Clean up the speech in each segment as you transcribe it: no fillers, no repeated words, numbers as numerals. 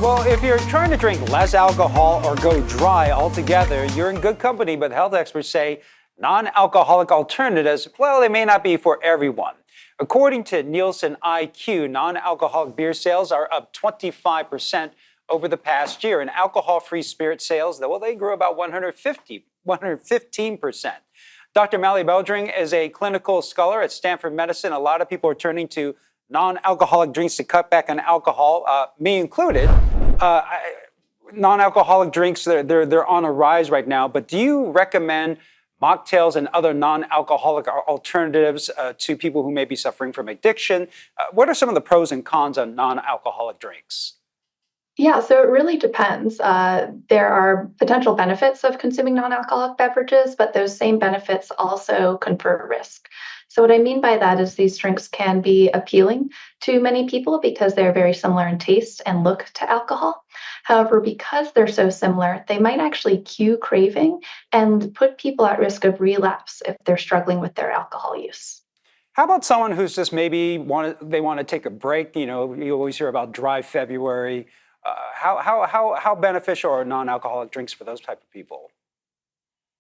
Well, if you're trying to drink less alcohol or go dry altogether, you're in good company, but health experts say non-alcoholic alternatives, well, they may not be for everyone. According to Nielsen IQ, non-alcoholic beer sales are up 25% over the past year, and alcohol-free spirit sales, well, they grew about 115%. Dr. Mally Bowdring is a clinical scholar at Stanford Medicine. A lot of people are turning to non-alcoholic drinks to cut back on alcohol, me included. Non-alcoholic drinks, they're on a rise right now, but do you recommend mocktails and other non-alcoholic alternatives to people who may be suffering from addiction? What are some of the pros and cons on non-alcoholic drinks? Yeah, so it really depends. There are potential benefits of consuming non-alcoholic beverages, but those same benefits also confer risk. So, what I mean by that is these drinks can be appealing to many people because they're very similar in taste and look to alcohol. However, because they're so similar, they might actually cue craving and put people at risk of relapse if they're struggling with their alcohol use. How about someone who's just maybe they want to take a break? You know, you always hear about dry February. How beneficial are non-alcoholic drinks for those type of people?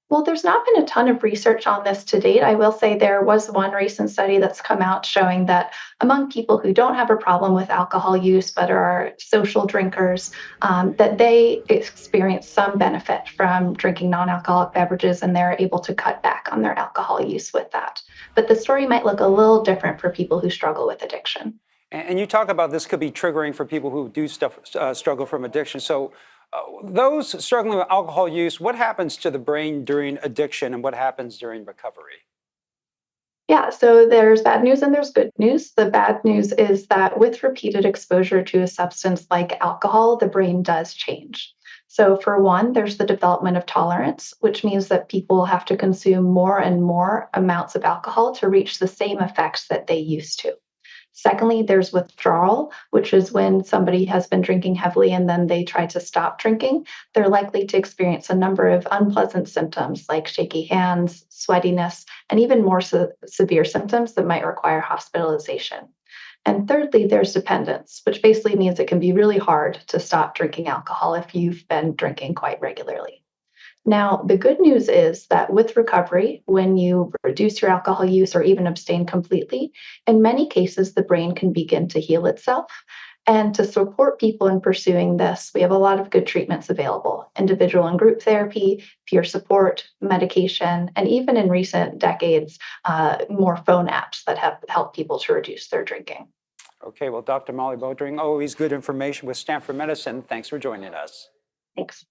Well, there's not been a ton of research on this to date. I will say there was one recent study that's come out showing that among people who don't have a problem with alcohol use but are social drinkers, that they experience some benefit from drinking non-alcoholic beverages and they're able to cut back on their alcohol use with that. But the story might look a little different for people who struggle with addiction. And you talk about this could be triggering for people who do struggle from addiction. So those struggling with alcohol use, what happens to the brain during addiction and what happens during recovery? Yeah, so there's bad news and there's good news. The bad news is that with repeated exposure to a substance like alcohol, the brain does change. So, for one, there's the development of tolerance, which means that people have to consume more and more amounts of alcohol to reach the same effects that they used to. Secondly, there's withdrawal, which is when somebody has been drinking heavily and then they try to stop drinking. They're likely to experience a number of unpleasant symptoms like shaky hands, sweatiness, and even more severe symptoms that might require hospitalization. And thirdly, there's dependence, which basically means it can be really hard to stop drinking alcohol if you've been drinking quite regularly. Now, the good news is that with recovery, when you reduce your alcohol use or even abstain completely, in many cases, the brain can begin to heal itself. And to support people in pursuing this, we have a lot of good treatments available: individual and group therapy, peer support, medication, and even in recent decades, more phone apps that have helped people to reduce their drinking. Okay, well, Dr. Molly Bodring, always good information with Stanford Medicine. Thanks for joining us. Thanks.